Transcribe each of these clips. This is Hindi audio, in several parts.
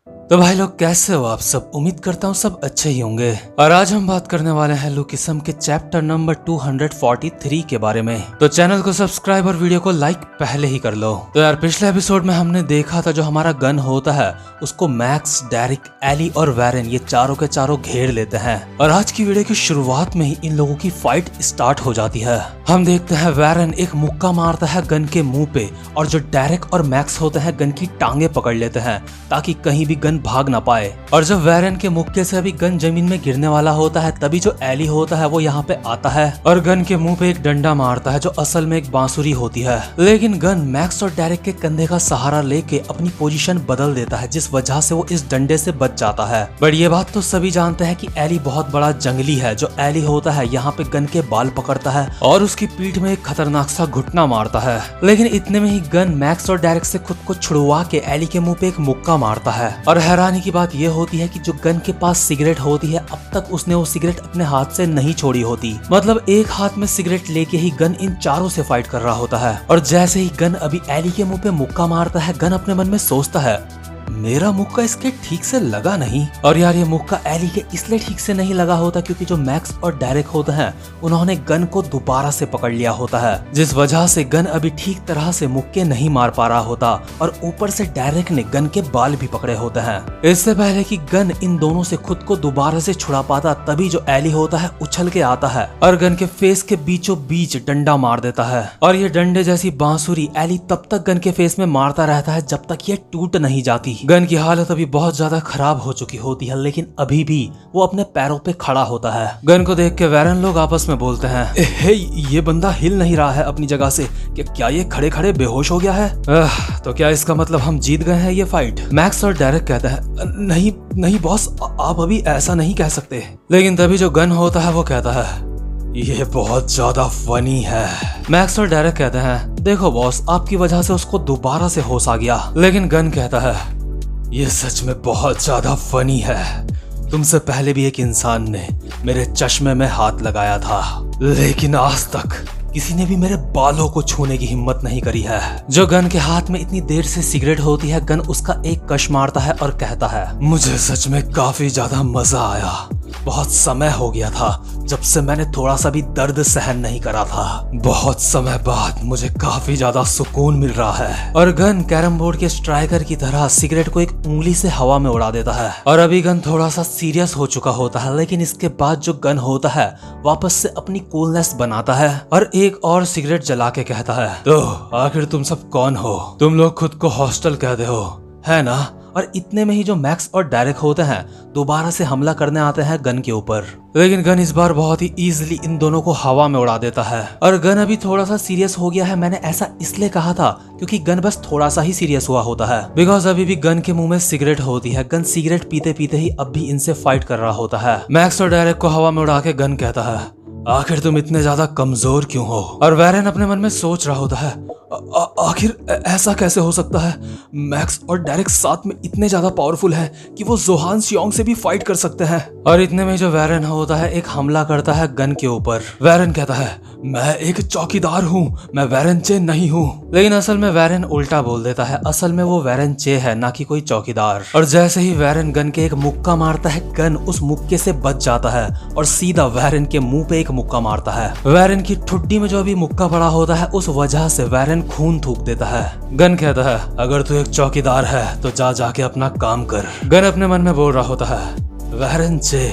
तो भाई लोग कैसे हो आप सब। उम्मीद करता हूँ सब अच्छे ही होंगे। और आज हम बात करने वाले हैं लुकिसम के चैप्टर नंबर 243 के बारे में। तो चैनल को सब्सक्राइब और वीडियो को लाइक पहले ही कर लो। तो यार पिछले एपिसोड में हमने देखा था जो हमारा गन होता है उसको मैक्स, डेरिक, एली और वैरेन ये चारों के चारों घेर लेते हैं। और आज की वीडियो की शुरुआत में ही इन लोगों की फाइट स्टार्ट हो जाती है। हम देखते हैं वैरेन एक मुक्का मारता है गन के मुंह पे और जो डेरिक और मैक्स होते हैं गन की टांगे पकड़ लेते हैं ताकि कहीं भी गन भाग ना पाए। और जब वैरेन के मुक्के से अभी गन जमीन में गिरने वाला होता है तभी जो एली होता है वो यहाँ पे आता है और गन के मुंह पे एक डंडा मारता है जो असल में एक बांसुरी होती है। लेकिन गन मैक्स और डेरिक के कंधे का सहारा लेके अपनी पोजीशन बदल देता है जिस वजह से वो इस डंडे से बच जाता है। बट ये बात तो सभी जानते हैं कि एली बहुत बड़ा जंगली है। जो एली होता है यहाँ पे गन के बाल पकड़ता है और उसकी पीठ में एक खतरनाक सा घुटना मारता है। लेकिन इतने में ही गन मैक्स और डेरिक से खुद को छुड़वा के एली के मुंह पे एक मुक्का मारता है। और हैरानी की बात यह होती है कि जो गन के पास सिगरेट होती है अब तक उसने वो सिगरेट अपने हाथ से नहीं छोड़ी होती। मतलब एक हाथ में सिगरेट लेके ही गन इन चारों से फाइट कर रहा होता है। और जैसे ही गन अभी एली के मुंह पे मुक्का मारता है गन अपने मन में सोचता है मेरा मुक्का इसके ठीक से लगा नहीं। और यार ये मुक्का एली के इसलिए ठीक से नहीं लगा होता क्योंकि जो मैक्स और डेरिक होते हैं उन्होंने गन को दोबारा से पकड़ लिया होता है जिस वजह से गन अभी ठीक तरह से मुक्के नहीं मार पा रहा होता। और ऊपर से डेरिक ने गन के बाल भी पकड़े होते हैं। इससे पहले कि गन इन दोनों से खुद को दोबारा से छुड़ा पाता तभी जो एली होता है उछल के आता है और गन के फेस के बीचों बीच डंडा मार देता है। और ये डंडे जैसी बांसुरी एली तब तक गन के फेस में मारता रहता है जब तक ये टूट नहीं जाती। गन की हालत अभी बहुत ज्यादा खराब हो चुकी होती है लेकिन अभी भी वो अपने पैरों पे खड़ा होता है। गन को देख के वैरेन लोग आपस में बोलते हैं हे ये बंदा हिल नहीं रहा है अपनी जगह से। क्या ये खड़े खड़े बेहोश हो गया है? तो क्या इसका मतलब हम जीत गए हैं ये फाइट? मैक्स और डेरिक कहते हैं नहीं नहीं बॉस आप अभी ऐसा नहीं कह सकते। लेकिन तभी जो गन होता है वो कहता है ये बहुत ज्यादा फनी है। मैक्स और डेरिक कहते हैं देखो बॉस आपकी वजह से उसको दोबारा से होश आ गया। लेकिन गन कहता है ये सच में बहुत ज्यादा फनी है। तुमसे पहले भी एक इंसान ने मेरे चश्मे में हाथ लगाया था लेकिन आज तक किसी ने भी मेरे बालों को छूने की हिम्मत नहीं करी है। जो गन के हाथ में इतनी देर से सिगरेट होती है गन उसका एक कश मारता है और कहता है मुझे सच में काफी ज्यादा मजा आया। बहुत समय हो गया था जब से मैंने थोड़ा सा भी दर्द सहन नहीं करा था। बहुत समय बाद मुझे काफी ज्यादा सुकून मिल रहा है। और गन कैरम बोर्ड के स्ट्राइकर की तरह सिगरेट को एक उंगली से हवा में उड़ा देता है। और अभी गन थोड़ा सा सीरियस हो चुका होता है लेकिन इसके बाद जो गन होता है वापस से अपनी कूलनेस बनाता है और एक और सिगरेट जला के कहता है तो आखिर तुम सब कौन हो? तुम लोग खुद को हॉस्टल कहते हो है ना? और इतने में ही जो मैक्स और डेरिक होते हैं दोबारा से हमला करने आते हैं गन के ऊपर। लेकिन गन इस बार बहुत ही इजीली इन दोनों को हवा में उड़ा देता है। और गन अभी थोड़ा सा सीरियस हो गया है। मैंने ऐसा इसलिए कहा था क्योंकि गन बस थोड़ा सा ही सीरियस हुआ होता है बिकॉज अभी भी गन के मुंह में सिगरेट होती है। गन सिगरेट पीते पीते ही अब भी इनसे फाइट कर रहा होता है। मैक्स और डेरिक को हवा में उड़ा के गन कहता है आखिर तुम इतने ज्यादा कमजोर क्यों हो? और वैरेन अपने मन में सोच रहा होता है आखिर ऐसा कैसे हो सकता है? मैक्स और डेरिक साथ में इतने ज्यादा पावरफुल है कि वो जोहान सियोंग से भी फाइट कर सकते हैं। और इतने में जो वैरेन होता है एक हमला करता है गन के ऊपर। वैरेन कहता है मैं एक चौकीदार हूँ, मैं वैरेन चे नहीं हूँ। लेकिन असल में वैरेन उल्टा बोल देता है। असल में वो वैरेन चे है ना कि कोई चौकीदार। और जैसे ही वैरेन गन के एक मुक्का मारता है गन उस मुक्के से बच जाता है और सीधा वैरेन के मुंह पे एक मुक्का मारता है। वैरेन की ठुड्डी में जो अभी मुक्का पड़ा होता है उस वजह से वैरेन खून थूक देता है। गन कहता है अगर तू एक चौकीदार है तो जा जाके अपना काम कर। गन अपने मन में बोल रहा होता है वैरेन चे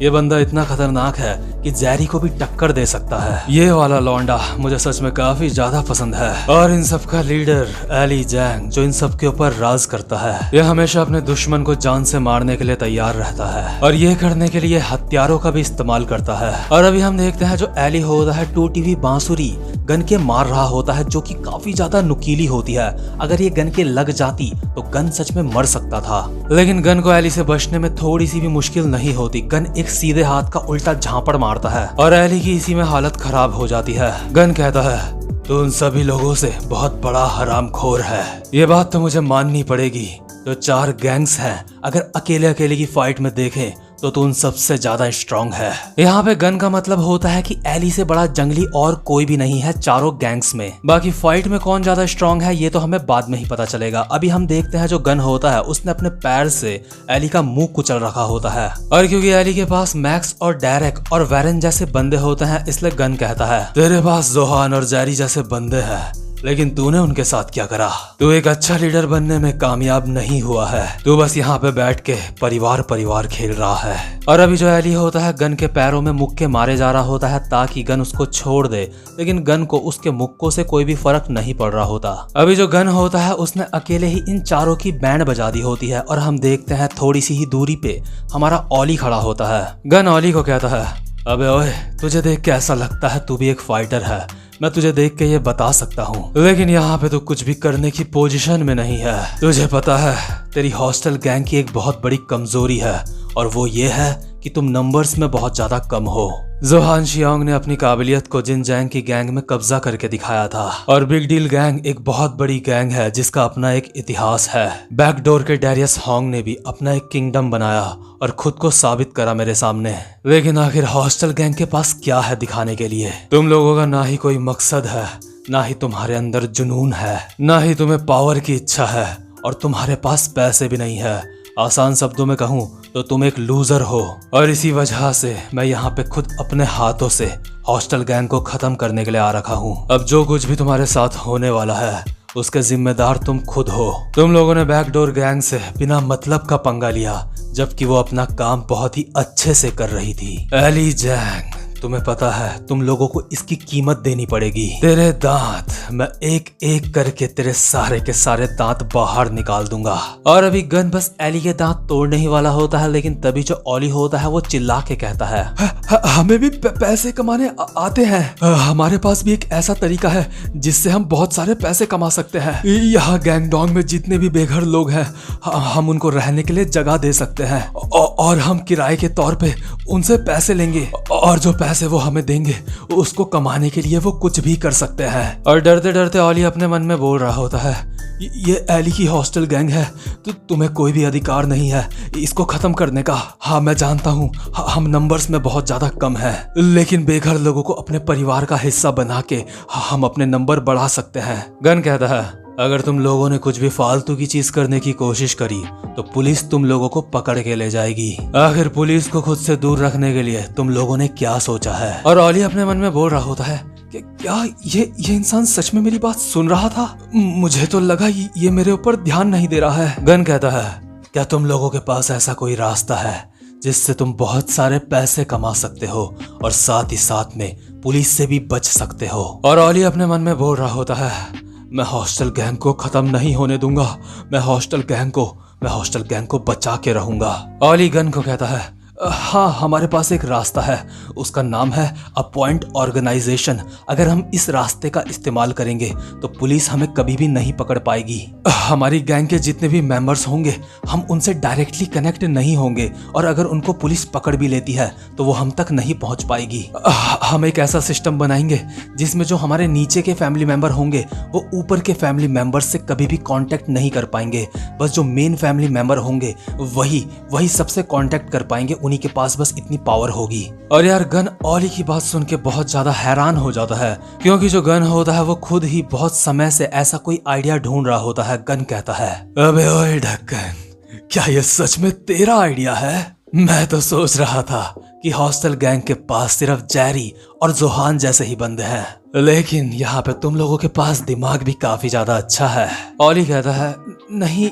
ये बंदा इतना खतरनाक है कि जैरी को भी टक्कर दे सकता है। ये वाला लौंडा मुझे सच में काफी ज्यादा पसंद है। और इन सब का लीडर एली जैंग जो इन सब के ऊपर राज करता है ये हमेशा अपने दुश्मन को जान से मारने के लिए तैयार रहता है और ये करने के लिए हथियारों का भी इस्तेमाल करता है। और अभी हम देखते हैं जो एली होता है टूटी हुई बांसुरी गन के मार रहा होता है जो कि काफी ज्यादा नुकीली होती है। अगर ये गन के लग जाती तो गन सच में मर सकता था। लेकिन गन को एली से बचने में थोड़ी सी भी मुश्किल नहीं होती। गन एक सीधे हाथ का उल्टा झापड़ मारता है और एली की इसी में हालत खराब हो जाती है। गन कहता है तो उन सभी लोगों से बहुत बड़ा हरामखोर है। ये बात तो मुझे माननी पड़ेगी। जो 4 गैंग्स हैं अगर अकेले अकेले की फाइट में देखें तो तू उन सबसे ज्यादा स्ट्रांग है। यहाँ पे गन का मतलब होता है कि एली से बड़ा जंगली और कोई भी नहीं है चारों गैंग्स में। बाकी फाइट में कौन ज्यादा स्ट्रांग है ये तो हमें बाद में ही पता चलेगा। अभी हम देखते हैं जो गन होता है उसने अपने पैर से एली का मुंह कुचल रखा होता है, और क्योंकि एली के पास मैक्स और डेरेक और वैरन जैसे बंदे होते हैं इसलिए गन कहता है तेरे पास जोहान और जेरी जैसे बंदे हैं, लेकिन तूने उनके साथ क्या करा? तू एक अच्छा लीडर बनने में कामयाब नहीं हुआ है, तू बस यहाँ पे बैठ के परिवार खेल रहा है। और अभी जो एली होता है गन के पैरों में मुक्के मारे जा रहा होता है ताकि गन उसको छोड़ दे, लेकिन गन को उसके मुक्कों से कोई भी फर्क नहीं पड़ रहा होता। अभी जो गन होता है उसने अकेले ही इन चारों की बैंड बजा दी होती है, और हम देखते हैं थोड़ी सी ही दूरी पे हमारा ओली खड़ा होता है। गन ओली को कहता है अबे ओए, तुझे देख के ऐसा लगता है तू भी एक फाइटर है, मैं तुझे देख के ये बता सकता हूँ, लेकिन यहाँ पे तो कुछ भी करने की पोजीशन में नहीं है। तुझे पता है तेरी हॉस्टल गैंग की एक बहुत बड़ी कमजोरी है, और वो ये है कि तुम नंबर्स में बहुत ज्यादा कम हो। जोहान शियांग ने अपनी काबिलियत को जिन जैंग की गैंग में कब्जा करके दिखाया था, और बिग डील गैंग एक बहुत बड़ी गैंग है जिसका अपना एक इतिहास है। बैकडोर के डैरियस होंग ने भी अपना एक किंगडम बनाया और खुद को साबित करा मेरे सामने, लेकिन आखिर हॉस्टल गैंग के पास क्या है दिखाने के लिए? तुम लोगों का ना ही कोई मकसद है, ना ही तुम्हारे अंदर जुनून है, ना ही तुम्हें पावर की इच्छा है, और तुम्हारे पास पैसे भी नहीं है। आसान शब्दों में कहूँ तो तुम एक लूजर हो, और इसी वजह से मैं यहाँ पे खुद अपने हाथों से हॉस्टल गैंग को खत्म करने के लिए आ रखा हूँ। अब जो कुछ भी तुम्हारे साथ होने वाला है उसके जिम्मेदार तुम खुद हो। तुम लोगों ने बैकडोर गैंग से बिना मतलब का पंगा लिया, जबकि वो अपना काम बहुत ही अच्छे से कर रही थी। एली जैंग, तुम्हें पता है तुम लोगों को इसकी कीमत देनी पड़ेगी। तेरे दांत मैं एक एक करके तेरे सारे के सारे दांत बाहर निकाल दूंगा। और अभी गन बस एली के दांत तोड़ने ही वाला होता है, लेकिन तभी जो ओली होता है वो चिल्ला के कहता है हमें भी पैसे कमाने आते हैं। हमारे पास भी एक ऐसा तरीका है जिससे हम बहुत सारे पैसे कमा सकते हैं। यहाँ गैंगडोंग में जितने भी बेघर लोग हैं हम उनको रहने के लिए जगह दे सकते हैं, और हम किराए के तौर पे उनसे पैसे लेंगे, और जो पैसे वो हमें देंगे उसको कमाने के लिए वो कुछ भी कर सकते हैं। और डरते डरते ओली अपने मन में बोल रहा होता है ये एली की हॉस्टल गैंग है, तो तुम्हें कोई भी अधिकार नहीं है इसको खत्म करने का। हाँ मैं जानता हूँ हम नंबर्स में बहुत ज्यादा कम हैं, लेकिन बेघर लोगों को अपने परिवार का हिस्सा बना के हम अपने नंबर बढ़ा सकते हैं। गन कहता है अगर तुम लोगों ने कुछ भी फालतू की चीज करने की कोशिश करी तो पुलिस तुम लोगों को पकड़ के ले जाएगी। आखिर पुलिस को खुद से दूर रखने के लिए तुम लोगों ने क्या सोचा है? और ओली अपने मन में बोल रहा होता है कि क्या ये इंसान सच में मेरी बात सुन रहा था? मुझे तो लगा ये मेरे ऊपर ध्यान नहीं दे रहा है। गन कहता है क्या तुम लोगों के पास ऐसा कोई रास्ता है जिससे तुम बहुत सारे पैसे कमा सकते हो और साथ ही साथ में पुलिस से भी बच सकते हो? और ओली अपने मन में बोल रहा होता है मैं हॉस्टल गैंग को खत्म नहीं होने दूंगा, मैं हॉस्टल गैंग को बचा के रहूंगा। ओली गन को कहता है हाँ हमारे पास एक रास्ता है, उसका नाम है अपॉइंट ऑर्गेनाइजेशन। अगर हम इस रास्ते का इस्तेमाल करेंगे तो पुलिस हमें कभी भी नहीं पकड़ पाएगी। हमारी गैंग के जितने भी मेंबर्स होंगे हम उनसे डायरेक्टली कनेक्ट नहीं होंगे, और अगर उनको पुलिस पकड़ भी लेती है तो वो हम तक नहीं पहुंच पाएगी। हम एक ऐसा सिस्टम बनाएंगे जिसमें जो हमारे नीचे के फैमिली मेंबर होंगे वो ऊपर के फैमिली मेंबर्स से कभी भी कांटेक्ट नहीं कर पाएंगे, बस जो मेन फैमिली मेंबर होंगे वही सबसे कांटेक्ट कर पाएंगे, उन्हीं के पास बस इतनी पावर होगी। और यार गन ओली की बात सुन के बहुत ज्यादा हैरान हो जाता है, क्योंकि जो गन होता है वो खुद ही बहुत समय से ऐसा कोई आइडिया ढूंढ रहा होता है। गन कहता है अबे ओए ढक्कन, क्या ये सच में तेरा आइडिया है? मैं तो सोच रहा था कि हॉस्टल गैंग के पास सिर्फ जेरी और जोहान जैसे ही बंदे हैं, लेकिन यहाँ पे तुम लोगों के पास दिमाग भी काफी ज्यादा अच्छा है। ओली कहता है नहीं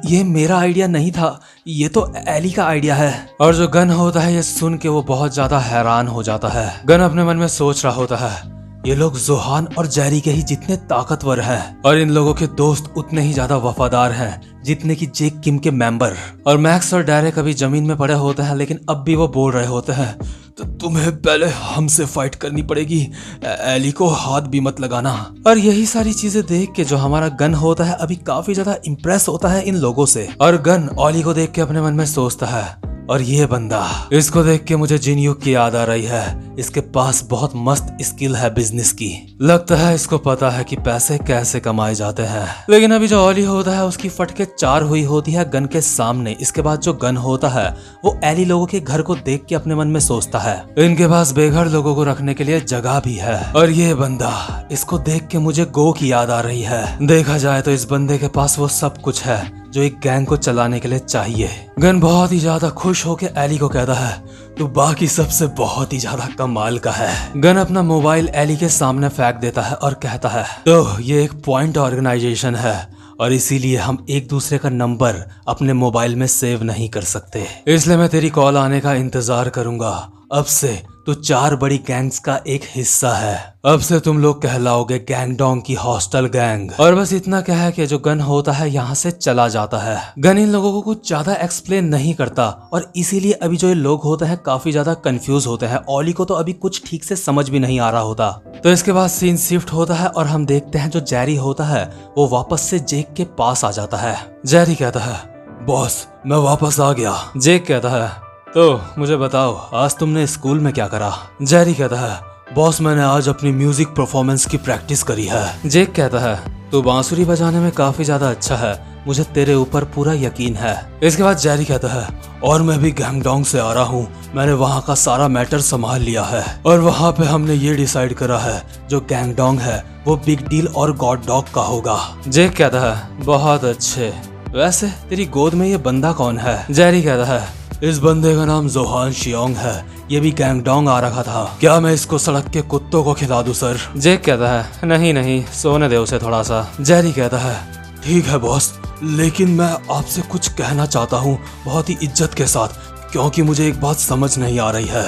ये मेरा आइडिया नहीं था, ये तो एली का आइडिया है। और जो गन होता है ये सुन के वो बहुत ज्यादा हैरान हो जाता है। गन अपने मन में सोच रहा होता है ये लोग जोहान और जेरी के ही जितने ताकतवर हैं, और इन लोगों के दोस्त उतने ही ज्यादा वफादार हैं जितने की जेक किम के मेंबर। और मैक्स और डेरेक अभी जमीन में पड़े होते हैं, लेकिन अब भी वो बोल रहे होते हैं तो तुम्हें पहले हमसे फाइट करनी पड़ेगी, एली को हाथ भी मत लगाना। और यही सारी चीजें देख के जो हमारा गन होता है अभी काफी ज्यादा इम्प्रेस होता है इन लोगों से। और गन ओली को देख के अपने मन में सोचता है और ये बंदा, इसको देख के मुझे जिन युग की याद आ रही है। इसके पास बहुत मस्त स्किल है बिजनेस की। लगता है इसको पता है कि पैसे कैसे कमाए जाते हैं। लेकिन अभी जो ओली होता है उसकी फटके 4 हुई होती है गन के सामने। इसके बाद जो गन होता है वो एली लोगों के घर को देख के अपने मन में सोचता है इनके पास बेघर लोगों को रखने के लिए जगह भी है। और ये बंदा, इसको देख के मुझे गो की याद आ रही है। देखा जाए तो इस बंदे के पास वो सब कुछ है जो एक गैंग को चलाने के लिए चाहिए। गन बहुत ही ज्यादा खुश होकर एली को कहता है तू बाकी सबसे बहुत ही ज्यादा कमाल का है। गन अपना मोबाइल एली के सामने फेंक देता है और कहता है तो ये एक पॉइंट ऑर्गेनाइजेशन है और इसीलिए हम एक दूसरे का नंबर अपने मोबाइल में सेव नहीं कर सकते, इसलिए मैं तेरी कॉल आने का इंतजार करूंगा। अब से तू 4 बड़ी गैंग्स का एक हिस्सा है। अब से तुम लोग कहलाओगे गैंगडोंग की हॉस्टल गैंग। और बस इतना क्या है कि जो गन होता है यहाँ से चला जाता है। गन इन लोगों को कुछ ज्यादा एक्सप्लेन नहीं करता और इसीलिए अभी जो ये लोग होते हैं काफी ज्यादा कंफ्यूज होते हैं। ओली को तो अभी कुछ ठीक से समझ भी नहीं आ रहा होता। तो इसके बाद सीन शिफ्ट होता है और हम देखते हैं जो जेरी होता है वो वापस से जेक के पास आ जाता है। जेरी कहता है बॉस मैं वापस आ गया। जेक कहता है तो मुझे बताओ आज तुमने स्कूल में क्या करा। जेरी कहता है बॉस मैंने आज अपनी म्यूजिक परफॉर्मेंस की प्रैक्टिस करी है। जेक कहता है तू बांसुरी बजाने में काफी ज्यादा अच्छा है, मुझे तेरे ऊपर पूरा यकीन है। इसके बाद जेरी कहता है और मैं भी गैंगडोंग से आ रहा हूँ, मैंने वहाँ का सारा मैटर संभाल लिया है और वहाँ पे हमने ये डिसाइड करा है जो गैंगडोंग है वो बिग डील और गॉड डॉग का होगा। जेक कहता है बहुत अच्छे, वैसे तेरी गोद में ये बंदा कौन है। जेरी कहता है इस बंदे का नाम जोहान शियोंग है, ये भी गैंगडोंग आ रखा था, क्या मैं इसको सड़क के कुत्तों को खिला दूं सर। जेक कहता है नहीं नहीं सोने दे उसे थोड़ा सा। जेरी कहता है ठीक है बॉस, लेकिन मैं आपसे कुछ कहना चाहता हूँ बहुत ही इज्जत के साथ, क्योंकि मुझे एक बात समझ नहीं आ रही है।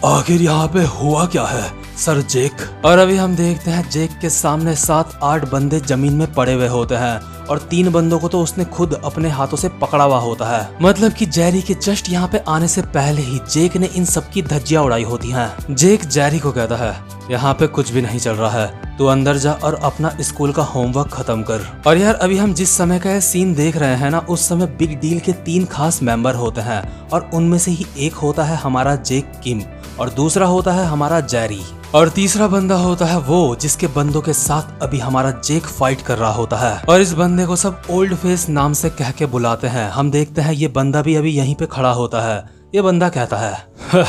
आखिर यहाँ पे हुआ क्या है सर जेक। और अभी हम देखते हैं जेक के सामने 7-8 बंदे जमीन में पड़े हुए होते हैं और 3 बंदों को तो उसने खुद अपने हाथों से पकड़ा हुआ होता है। मतलब कि जेरी के जस्ट यहाँ पे आने से पहले ही जेक ने इन सब की धज्जियां उड़ाई होती हैं। जेक जेरी को कहता है यहाँ पे कुछ भी नहीं चल रहा है, तू अंदर जा और अपना स्कूल का होमवर्क खत्म कर। और यार अभी हम जिस समय का सीन देख रहे हैं ना, उस समय बिग डील के 3 खास मेंबर होते हैं और उनमें से ही एक होता है हमारा जेक किम और दूसरा होता है हमारा जेरी और तीसरा बंदा होता है वो जिसके बंदों के साथ अभी हमारा जेक फाइट कर रहा होता है। और इस बंदे को सब ओल्ड फेस नाम से कह के बुलाते हैं। हम देखते हैं ये बंदा भी अभी यहीं पे खड़ा होता है। ये बंदा कहता है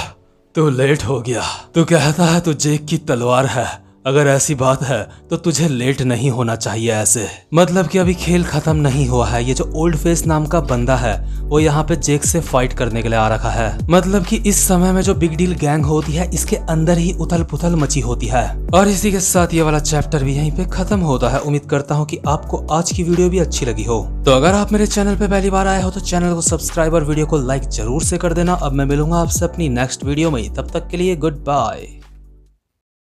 तू लेट हो गया, तू कहता है तू जेक की तलवार है, अगर ऐसी बात है तो तुझे लेट नहीं होना चाहिए ऐसे। मतलब कि अभी खेल खत्म नहीं हुआ है। ये जो ओल्ड फेस नाम का बंदा है वो यहाँ पे जेक से फाइट करने के लिए आ रखा है। मतलब कि इस समय में जो बिग डील गैंग होती है इसके अंदर ही उथल पुथल मची होती है। और इसी के साथ ये वाला चैप्टर भी यहीं पे खत्म होता है। उम्मीद करता हूँ कि आपको आज की वीडियो भी अच्छी लगी हो। तो अगर आप मेरे चैनल पे पहली बार आए हो तो चैनल को सब्सक्राइब और वीडियो को लाइक जरूर से कर देना। अब मैं मिलूंगा आपसे अपनी नेक्स्ट वीडियो में, तब तक के लिए गुड बाय।